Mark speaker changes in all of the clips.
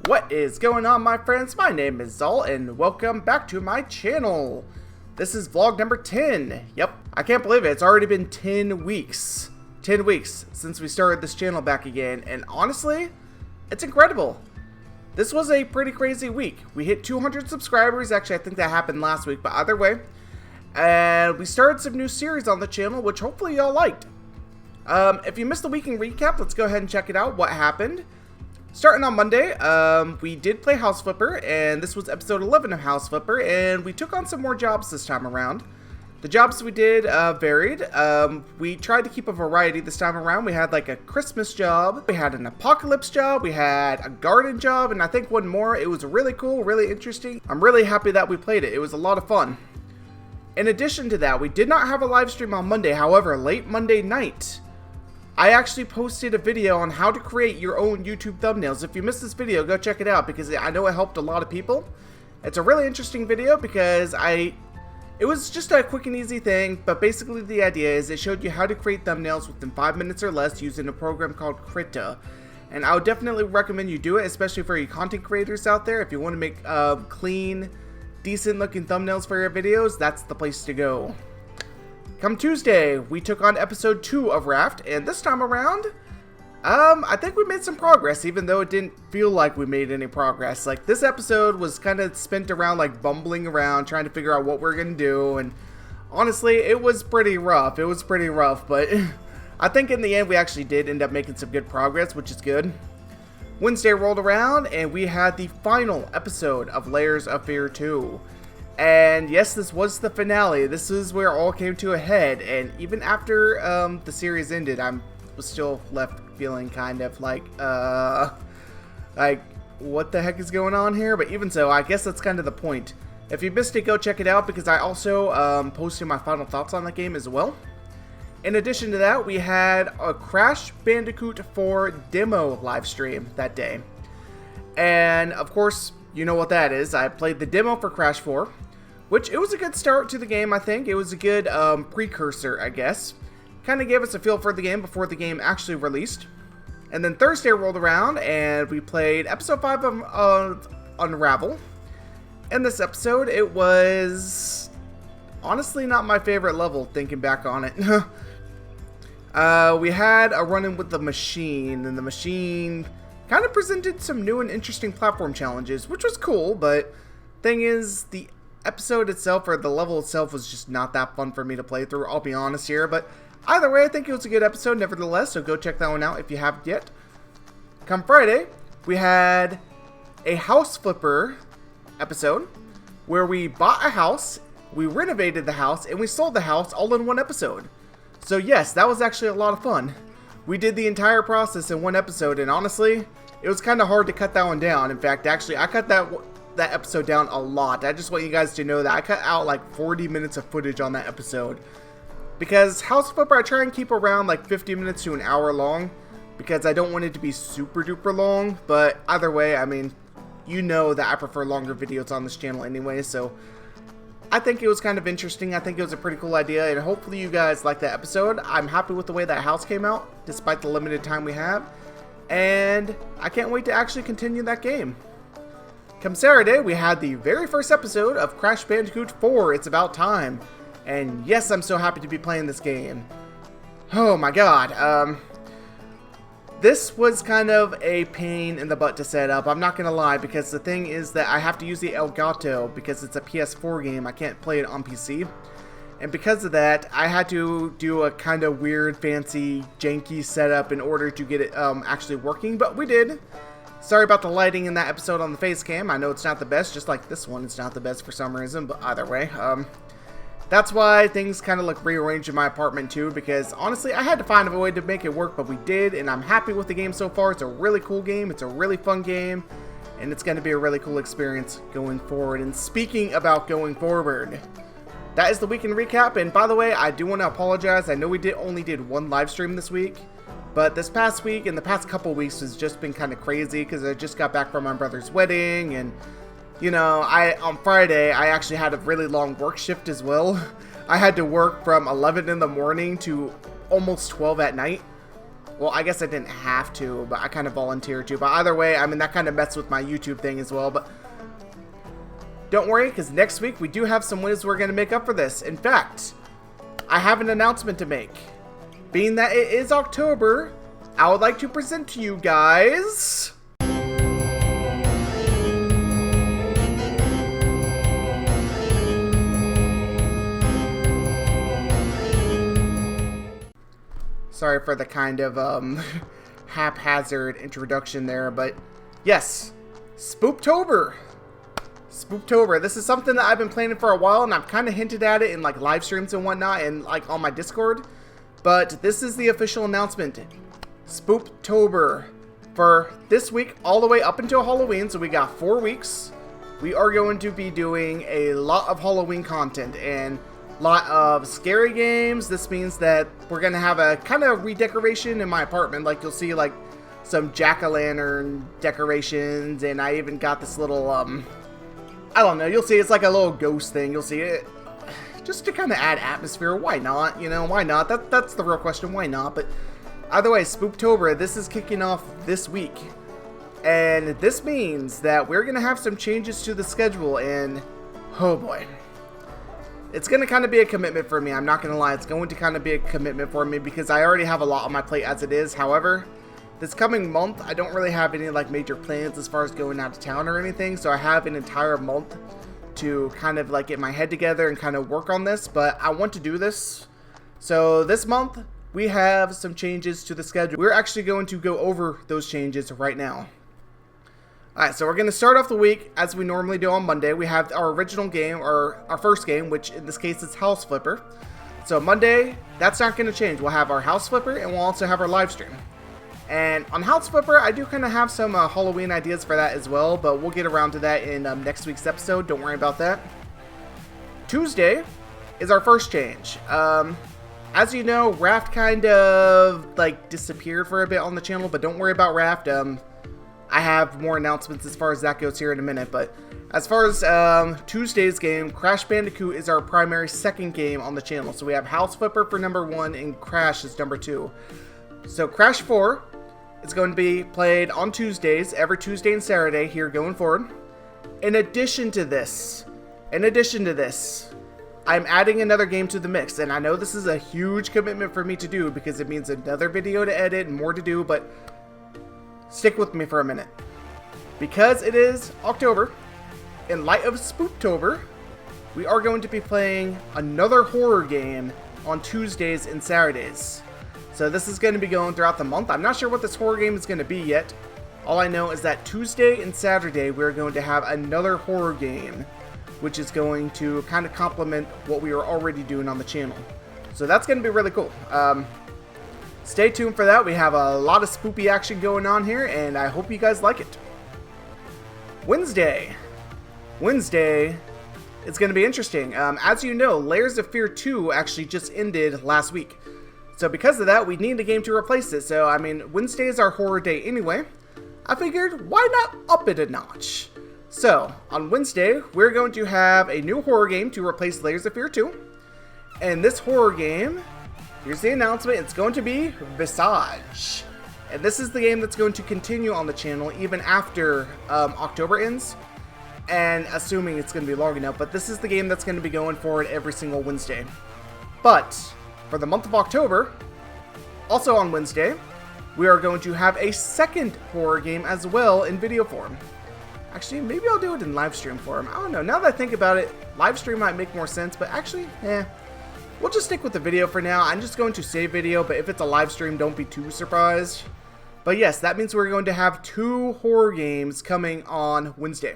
Speaker 1: What is going on, my friends? My name is Xaul and welcome back to my channel. This is vlog number 10. Yep, I can't believe it. It's already been 10 weeks. 10 weeks since we started this channel back again, and honestly, it's incredible. This was a pretty crazy week. We hit 200 subscribers. Actually, I think that happened last week, but either way. And we started some new series on the channel, which hopefully y'all liked. If you missed the week in recap, let's go ahead and check it out, what happened. Starting on Monday, we did play House Flipper, and this was episode 11 of House Flipper, and we took on some more jobs this time around. The jobs we did varied. We tried to keep a variety this time around. We had like a Christmas job, we had an apocalypse job, we had a garden job, and I think one more. It was really cool, really interesting. I'm really happy that we played it. It was a lot of fun. In addition to that, we did not have a live stream on Monday. However, late Monday night, I actually posted a video on how to create your own YouTube thumbnails. If you missed this video, go check it out because I know it helped a lot of people. It's a really interesting video because it was just a quick and easy thing, but basically the idea is it showed you how to create thumbnails within 5 minutes or less using a program called Krita. And I would definitely recommend you do it, especially for you content creators out there. If you want to make clean, decent looking thumbnails for your videos, that's the place to go. Come Tuesday, we took on episode 2 of Raft, and this time around, I think we made some progress, even though it didn't feel like we made any progress. Like, this episode was kind of spent around, like, bumbling around, trying to figure out what we're gonna do, and honestly, it was pretty rough. It was pretty rough, but I think in the end, we actually did end up making some good progress, which is good. Wednesday rolled around, and we had the final episode of Layers of Fear 2. And yes, this was the finale. This is where all came to a head, and even after the series ended, I was still left feeling kind of like what the heck is going on here? But even so, I guess that's kind of the point. If you missed it, go check it out because I also posted my final thoughts on the game as well. In addition to that, we had a Crash Bandicoot 4 demo live stream that day. And of course, you know what that is. I played the demo for Crash 4. Which, it was a good start to the game, I think. It was a good precursor, I guess. Kind of gave us a feel for the game before the game actually released. And then Thursday rolled around, and we played episode 5 of Unravel. In this episode, it was honestly not my favorite level, thinking back on it. We had a run-in with the machine, and the machine kind of presented some new and interesting platform challenges, which was cool, but thing is, the episode itself, or the level itself, was just not that fun for me to play through, I'll be honest here, but either way, I think it was a good episode nevertheless, so go check that one out if you haven't yet. Come Friday, we had a House Flipper episode, where we bought a house, we renovated the house, and we sold the house all in one episode. So yes, that was actually a lot of fun. We did the entire process in one episode, and honestly, it was kind of hard to cut that one down. In fact, actually, I cut that episode down a lot. I just want you guys to know that I cut out like 40 minutes of footage on that episode. Because House Flipper, I try and keep around like 50 minutes to an hour long. Because I don't want it to be super duper long. But either way, I mean, you know that I prefer longer videos on this channel anyway. So I think it was kind of interesting. I think it was a pretty cool idea. And hopefully you guys like that episode. I'm happy with the way that house came out, despite the limited time we have. And I can't wait to actually continue that game. Come Saturday, we had the very first episode of Crash Bandicoot 4, It's About Time. And yes, I'm so happy to be playing this game. Oh my god. This was kind of a pain in the butt to set up, I'm not gonna lie, because the thing is that I have to use the Elgato because it's a PS4 game, I can't play it on PC. And because of that, I had to do a kind of weird, fancy, janky setup in order to get it actually working, but we did. Sorry about the lighting in that episode on the face cam. I know it's not the best, just like this one, it's not the best for some reason, but either way. That's why things kind of look rearranged in my apartment too, because honestly, I had to find a way to make it work, but we did, and I'm happy with the game so far. It's a really cool game, it's a really fun game, and it's going to be a really cool experience going forward. And speaking about going forward, that is the weekend recap, and by the way, I do want to apologize. I know we only did one live stream this week. But this past week and the past couple weeks has just been kind of crazy because I just got back from my brother's wedding, and you know, on Friday I actually had a really long work shift as well. I had to work from 11 in the morning to almost 12 at night. Well, I guess I didn't have to, but I kind of volunteered to. But either way, I mean, that kind of messed with my YouTube thing as well. But don't worry, because next week we do have some ways we're going to make up for this. In fact, I have an announcement to make. Being that it is October, I would like to present to you guys... Sorry for the kind of haphazard introduction there, but yes, Spooptober. Spooptober. This is something that I've been planning for a while, and I've kind of hinted at it in like live streams and whatnot, and like on my Discord. But this is the official announcement. Spooptober for this week all the way up until Halloween. So we got 4 weeks. We are going to be doing a lot of Halloween content and lot of scary games. This means that we're gonna have a kind of redecoration in my apartment. Like you'll see like some jack-o'-lantern decorations, and I even got this little I don't know, you'll see it's like a little ghost thing. You'll see it just to kind of add atmosphere. Why not? You know, why not? That's the real question. Why not? But either way, Spooptober, this is kicking off this week, and this means that we're gonna have some changes to the schedule, and oh boy, it's going to kind of be a commitment for me. I'm not going to lie. It's going to kind of be a commitment for me because I already have a lot on my plate as it is. However, this coming month, I don't really have any like major plans as far as going out of town or anything. So I have an entire month to kind of like get my head together and kind of work on this. But I want to do this. So this month, we have some changes to the schedule. We're actually going to go over those changes right now. Alright, so we're going to start off the week as we normally do on Monday. We have our original game, or our first game, which in this case is House Flipper. So Monday, that's not going to change. We'll have our House Flipper, and we'll also have our live stream. And on House Flipper, I do kind of have some Halloween ideas for that as well, but we'll get around to that in next week's episode. Don't worry about that. Tuesday is our first change. As you know, Raft kind of like disappeared for a bit on the channel, but don't worry about Raft. I have more announcements as far as that goes here in a minute, but as far as Tuesday's game, Crash Bandicoot is our primary second game on the channel. So we have House Flipper for number 1 and Crash is number 2. So Crash 4 is going to be played on Tuesdays, every Tuesday and Saturday here going forward. In addition to this, I'm adding another game to the mix, and I know this is a huge commitment for me to do because it means another video to edit and more to do, but stick with me for a minute. Because it is October, in light of Spooptober, we are going to be playing another horror game on Tuesdays and Saturdays. So this is going to be going throughout the month. I'm not sure what this horror game is going to be yet. All I know is that Tuesday and Saturday we're going to have another horror game, which is going to kind of complement what we are already doing on the channel. So that's going to be really cool. Stay tuned for that. We have a lot of spoopy action going on here, and I hope you guys like it. Wednesday. It's going to be interesting. As you know, Layers of Fear 2 actually just ended last week. So because of that, we need a game to replace it. So, I mean, Wednesday is our horror day anyway. I figured, why not up it a notch? So, on Wednesday, we're going to have a new horror game to replace Layers of Fear 2. And this horror game... here's the announcement. It's going to be Visage. And this is the game that's going to continue on the channel even after October ends. And assuming it's going to be long enough. But this is the game that's going to be going forward every single Wednesday. But for the month of October, also on Wednesday, we are going to have a second horror game as well in video form. Actually, maybe I'll do it in live stream form. I don't know. Now that I think about it, live stream might make more sense. But actually, we'll just stick with the video for now. I'm just going to save video, but if it's a live stream, don't be too surprised. But yes, that means we're going to have 2 horror games coming on Wednesday.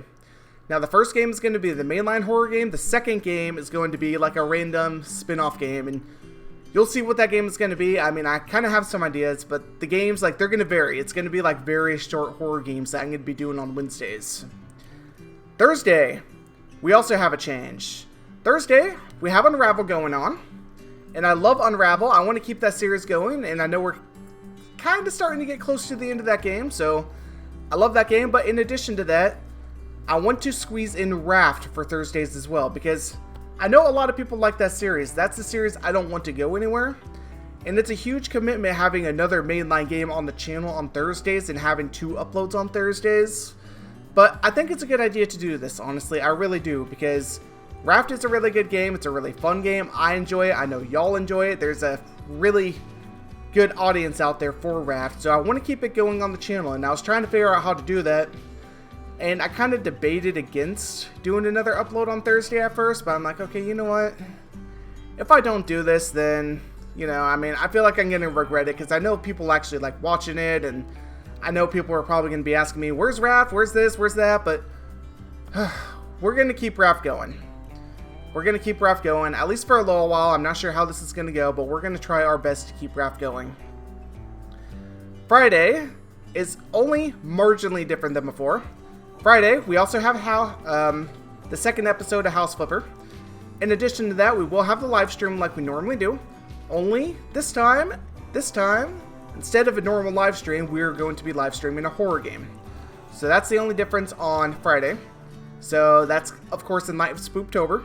Speaker 1: Now, the first game is going to be the mainline horror game. The second game is going to be like a random spin-off game, and you'll see what that game is going to be. I mean, I kind of have some ideas, but the games, like, they're going to vary. It's going to be like very short horror games that I'm going to be doing on Wednesdays. Thursday, we also have a change. Thursday, we have Unravel going on. And I love Unravel. I want to keep that series going, and I know we're kind of starting to get close to the end of that game, so I love that game. But in addition to that, I want to squeeze in Raft for Thursdays as well, because I know a lot of people like that series. That's the series I don't want to go anywhere. And it's a huge commitment having another mainline game on the channel on Thursdays and having 2 uploads on Thursdays. But I think it's a good idea to do this, honestly. I really do, because Raft is a really good game. It's a really fun game. I enjoy it. I know y'all enjoy it. There's a really good audience out there for Raft, so I want to keep it going on the channel. And I was trying to figure out how to do that. And I kind of debated against doing another upload on Thursday at first, but I'm like, okay, you know what? If I don't do this, then, you know, I mean, I feel like I'm going to regret it, because I know people actually like watching it, and I know people are probably going to be asking me, where's Raft? Where's this? Where's that? But we're going to keep Raft going. We're going to keep Raft going, at least for a little while. I'm not sure how this is going to go, but we're going to try our best to keep Raft going. Friday is only marginally different than before. Friday, we also have the second episode of House Flipper. In addition to that, we will have the live stream like we normally do. Only this time, instead of a normal live stream, we're going to be live streaming a horror game. So that's the only difference on Friday. So that's, of course, in light of Spooptober.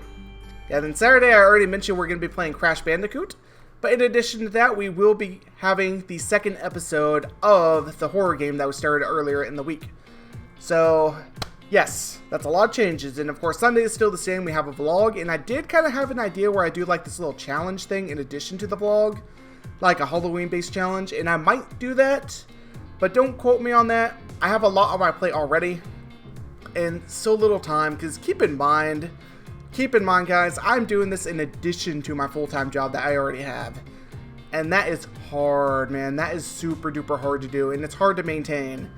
Speaker 1: Yeah, then Saturday, I already mentioned we're going to be playing Crash Bandicoot. But in addition to that, we will be having the second episode of the horror game that was started earlier in the week. So, yes, that's a lot of changes. And of course, Sunday is still the same. We have a vlog, and I did kind of have an idea where I do like this little challenge thing in addition to the vlog, like a Halloween-based challenge, and I might do that, but don't quote me on that. I have a lot on my plate already, and so little time, because keep in mind, guys, I'm doing this in addition to my full-time job that I already have, and that is hard, man. That is super duper hard to do, and it's hard to maintain.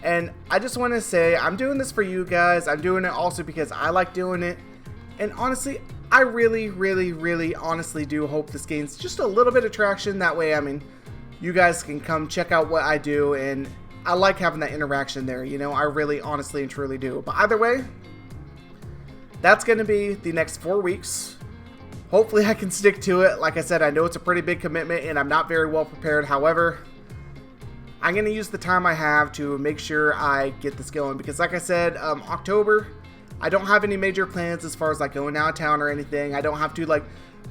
Speaker 1: And I just want to say, I'm doing this for you guys. I'm doing it also because I like doing it. And honestly, I really, really, really honestly do hope this gains just a little bit of traction. That way, I mean, you guys can come check out what I do. And I like having that interaction there. You know, I really, honestly, and truly do. But either way, that's going to be the next 4 weeks. Hopefully, I can stick to it. Like I said, I know it's a pretty big commitment and I'm not very well prepared. However, I'm going to use the time I have to make sure I get this going, because like I said, October, I don't have any major plans as far as like going out of town or anything. I don't have to like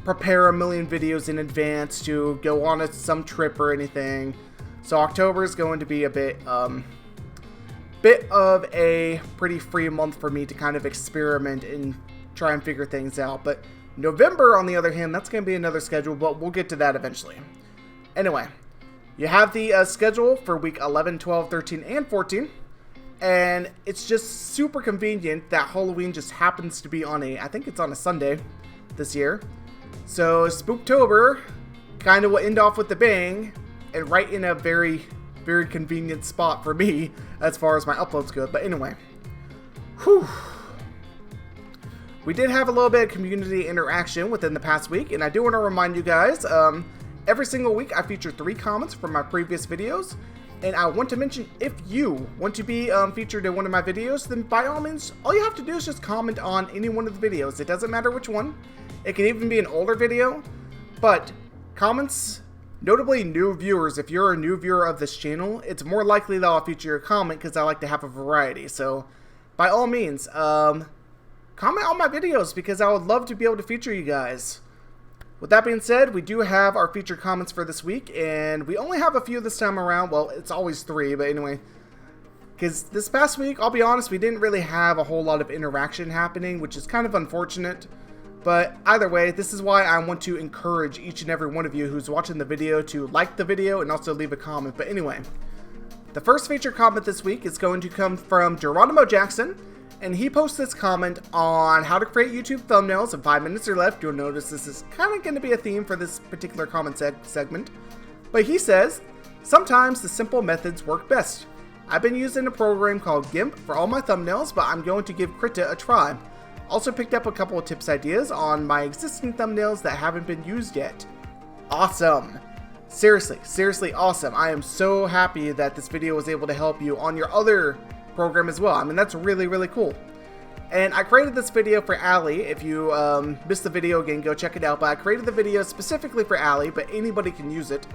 Speaker 1: prepare a million videos in advance to go on some trip or anything. So October is going to be a bit of a pretty free month for me to kind of experiment and try and figure things out. But November, on the other hand, that's going to be another schedule, but we'll get to that eventually. Anyway, you have the schedule for week 11, 12, 13, and 14. And it's just super convenient that Halloween just happens to be on I think it's on a Sunday this year. So Spooptober kind of will end off with a bang, and right in a very, very convenient spot for me as far as my uploads go. But anyway, whew. We did have a little bit of community interaction within the past week, and I do want to remind you guys, every single week I feature 3 comments from my previous videos, and I want to mention, if you want to be featured in one of my videos, then by all means, all you have to do is just comment on any one of the videos. It doesn't matter which one. It can even be an older video, but comments, notably new viewers, if you're a new viewer of this channel, it's more likely that I'll feature your comment because I like to have a variety. So by all means, comment on my videos because I would love to be able to feature you guys. With that being said, we do have our featured comments for this week, and we only have a few this time around. Well, it's always 3, but anyway. Because this past week, I'll be honest, we didn't really have a whole lot of interaction happening, which is kind of unfortunate. But either way, this is why I want to encourage each and every one of you who's watching the video to like the video and also leave a comment. But anyway, the first featured comment this week is going to come from Geronimo Jackson. And he posts this comment on how to create YouTube thumbnails in 5 minutes or less. You'll notice this is kind of going to be a theme for this particular comment segment. But he says, sometimes the simple methods work best. I've been using a program called GIMP for all my thumbnails, but I'm going to give Krita a try. Also picked up a couple of tips ideas on my existing thumbnails that haven't been used yet. Awesome. Seriously awesome. I am so happy that this video was able to help you on your other program as well. I mean, that's really, really cool. And I created this video for Allie. If you missed the video, again, go check it out. But I created the video specifically for Allie, but anybody can use it.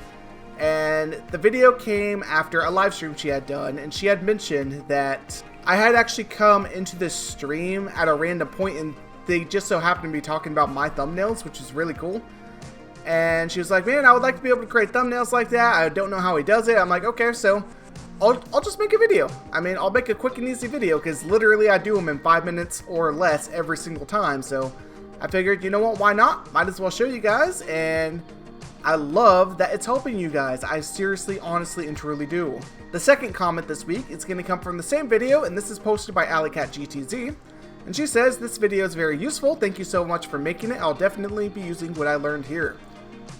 Speaker 1: And the video came after a live stream she had done, and she had mentioned that I had actually come into this stream at a random point, and they just so happened to be talking about my thumbnails, which is really cool. And she was like, man, I would like to be able to create thumbnails like that. I don't know how he does it. I'm like, okay, so I'll just make a video. I mean, I'll make a quick and easy video because literally I do them in 5 minutes or less every single time. So I figured, you know what, why not? Might as well show you guys. And I love that it's helping you guys. I seriously, honestly, and truly do. The second comment this week is going to come from the same video, and this is posted by AlleyCatGTZ. And she says, this video is very useful. Thank you so much for making it. I'll definitely be using what I learned here.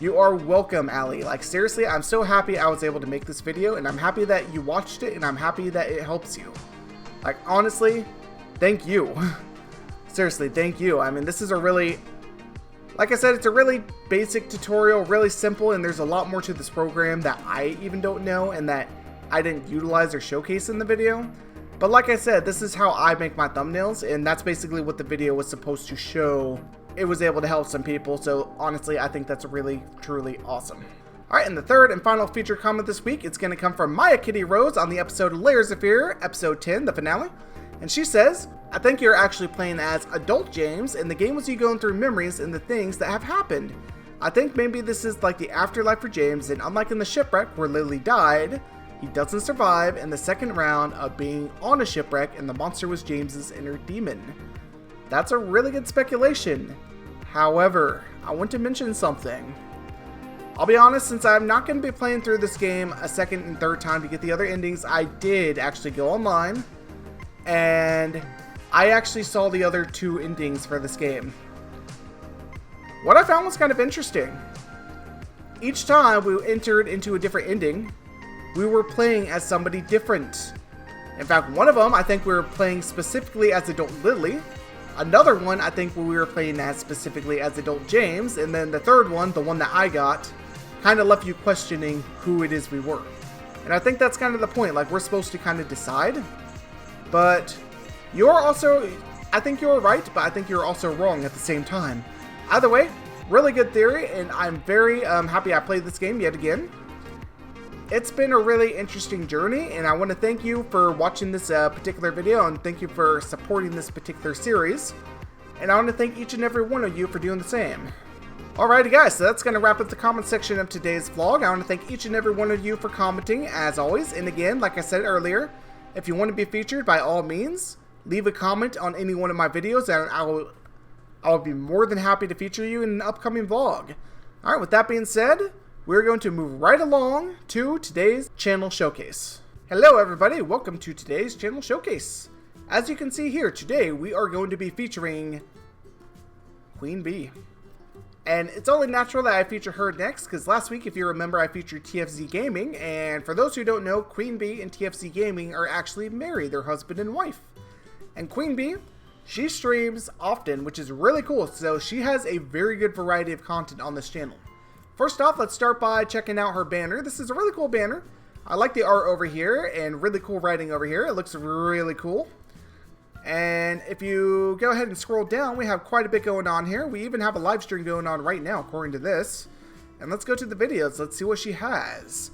Speaker 1: You are welcome, Allie. Like, seriously, I'm so happy I was able to make this video, and I'm happy that you watched it, and I'm happy that it helps you. Like, honestly, thank you. Seriously, thank you. I mean, this is a really, like I said, it's a really basic tutorial, really simple, and there's a lot more to this program that I even don't know and that I didn't utilize or showcase in the video. But like I said, this is how I make my thumbnails, and that's basically what the video was supposed to show. It was able to help some people, so honestly, I think that's really, truly awesome. Alright, and the third and final feature comment this week, it's going to come from Maya Kitty Rose on the episode Layers of Fear, episode 10, the finale. And she says, I think you're actually playing as adult James, and the game was you going through memories and the things that have happened. I think maybe this is like the afterlife for James, and unlike in the shipwreck where Lily died, he doesn't survive in the second round of being on a shipwreck and the monster was James's inner demon. That's a really good speculation. However, I want to mention something. I'll be honest, since I'm not going to be playing through this game a second and third time to get the other endings, I did actually go online and I actually saw the other 2 endings for this game. What I found was kind of interesting. Each time we entered into a different ending, we were playing as somebody different. In fact, one of them, I think we were playing specifically as adult Lily. Another one, I think we were playing as specifically as adult James. And then the third one, the one that I got, kind of left you questioning who it is we were. And I think that's kind of the point. Like, we're supposed to kind of decide. But you're also, I think you're right, but I think you're also wrong at the same time. Either way, really good theory, and I'm very happy I played this game yet again. It's been a really interesting journey, and I want to thank you for watching this particular video, and thank you for supporting this particular series. And I want to thank each and every one of you for doing the same. Alrighty guys, so that's going to wrap up the comment section of today's vlog. I want to thank each and every one of you for commenting, as always. And again, like I said earlier, if you want to be featured, by all means, leave a comment on any one of my videos, and I'll be more than happy to feature you in an upcoming vlog. Alright, with that being said, we're going to move right along to today's channel showcase. Hello everybody, welcome to today's channel showcase. As you can see here, today we are going to be featuring QueenBee. And it's only natural that I feature her next, because last week, if you remember, I featured TFZ Gaming, and for those who don't know, QueenBee and TFZ Gaming are actually married, they're husband and wife. And QueenBee, she streams often, which is really cool, so she has a very good variety of content on this channel. First off, let's start by checking out her banner. This is a really cool banner. I like the art over here and really cool writing over here. It looks really cool. And if you go ahead and scroll down, we have quite a bit going on here. We even have a live stream going on right now, according to this. And let's go to the videos. Let's see what she has.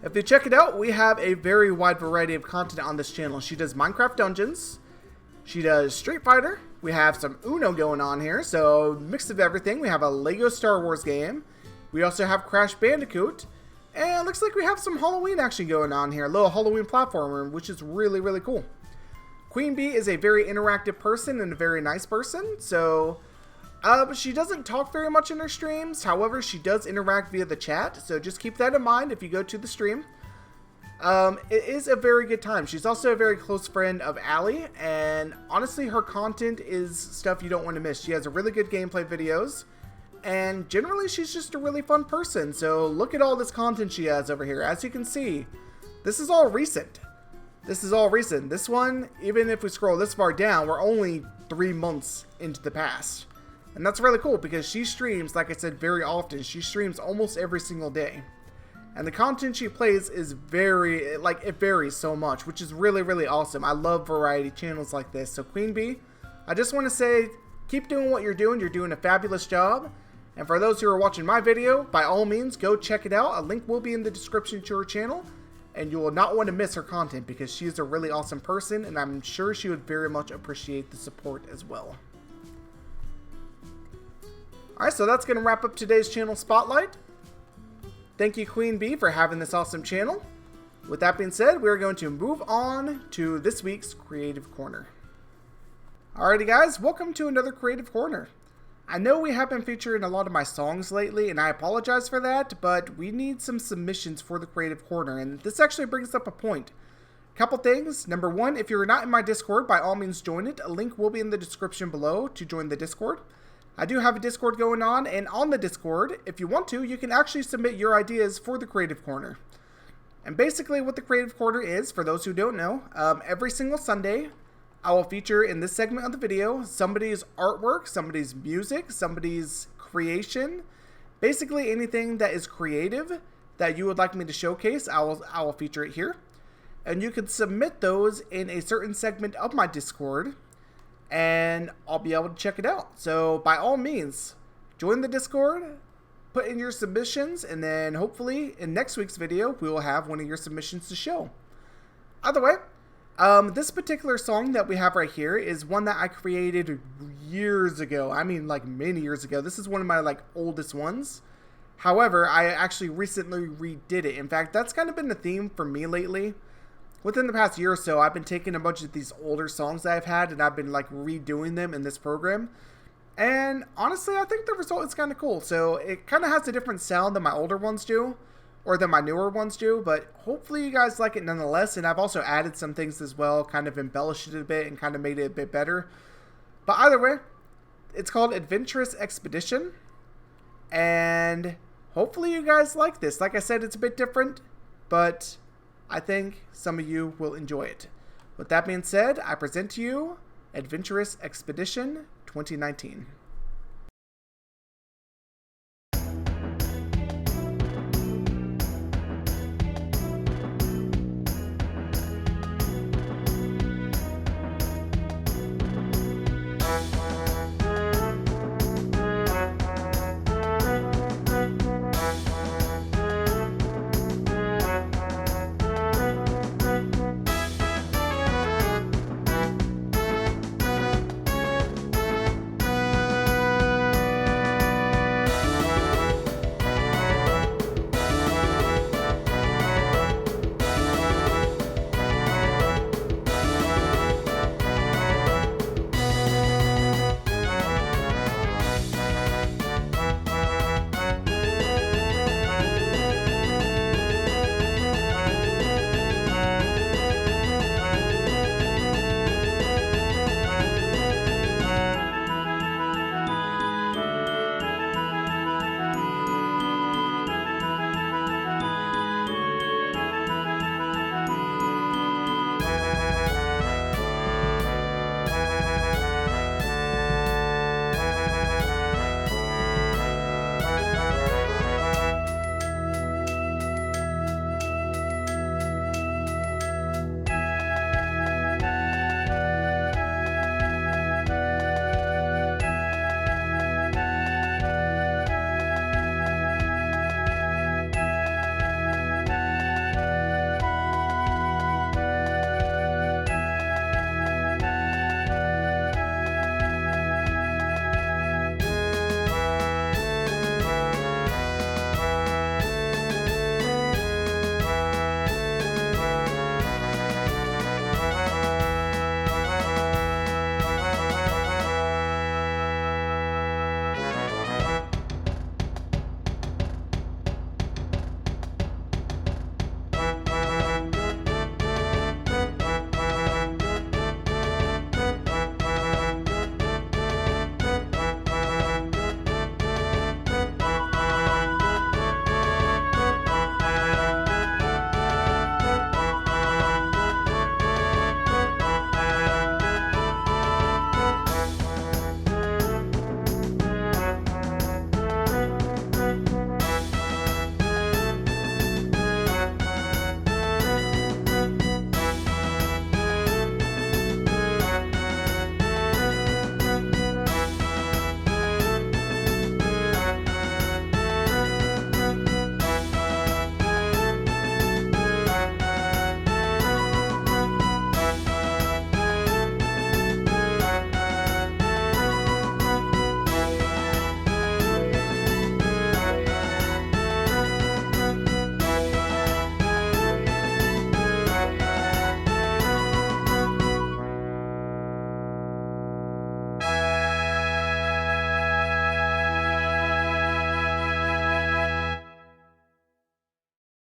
Speaker 1: If you check it out, we have a very wide variety of content on this channel. She does Minecraft Dungeons. She does Street Fighter. We have some Uno going on here, so mix of everything. We have a Lego Star Wars game. We also have Crash Bandicoot. And it looks like we have some Halloween action going on here. A little Halloween platformer, which is really cool. QueenBee is a very interactive person and a very nice person. So, she doesn't talk very much in her streams. However, she does interact via the chat. So just keep that in mind if you go to the stream. It is a very good time. She's also a very close friend of Allie, and honestly her content is stuff you don't want to miss. She has a really good gameplay videos, and generally she's just a really fun person. So look at all this content she has over here. As you can see, this is all recent. This is all recent. This one, even if we scroll this far down, we're only 3 months into the past. And that's really cool because she streams, like I said, very often. She streams almost every single day. And the content she plays is very, like, it varies so much, which is really awesome. I love variety channels like this. So QueenBee, I just want to say, keep doing what you're doing. You're doing a fabulous job. And for those who are watching my video, by all means, go check it out. A link will be in the description to her channel. And you will not want to miss her content because she is a really awesome person. And I'm sure she would very much appreciate the support as well. Alright, so that's going to wrap up today's channel spotlight. Thank you, QueenBee, for having this awesome channel. With that being said, we're going to move on to this week's Creative Corner. Alrighty guys, welcome to another Creative Corner. I know we have been featuring a lot of my songs lately, and I apologize for that, but we need some submissions for the Creative Corner, and this actually brings up a point. Couple things. Number one, if you're not in my Discord, by all means join it. A link will be in the description below to join the Discord. I do have a Discord going on, and on the Discord, if you want to, you can actually submit your ideas for the Creative Corner. And basically what the Creative Corner is, for those who don't know, every single Sunday, I will feature in this segment of the video somebody's artwork, somebody's music, somebody's creation, basically anything that is creative that you would like me to showcase, I will feature it here. And you can submit those in a certain segment of my Discord, and I'll be able to check it out. So by all means, join the Discord, put in your submissions, and then hopefully in next week's video, we will have one of your submissions to show. Either way, this particular song that we have right here is one that I created years ago. I mean, like many years ago. This is one of my oldest ones. However, I actually recently redid it. In fact, that's kind of been the theme for me lately. Within the past year or so, I've been taking a bunch of these older songs that I've had, and I've been redoing them in this program. And honestly, I think the result is kind of cool. So it kind of has a different sound than my older ones do, or than my newer ones do, but hopefully you guys like it nonetheless. And I've also added some things as well, kind of embellished it a bit and kind of made it a bit better. But either way, it's called Adventurous Expedition, and hopefully you guys like this. Like I said, it's a bit different, but I think some of you will enjoy it. With that being said, I present to you Adventurous Expedition 2019.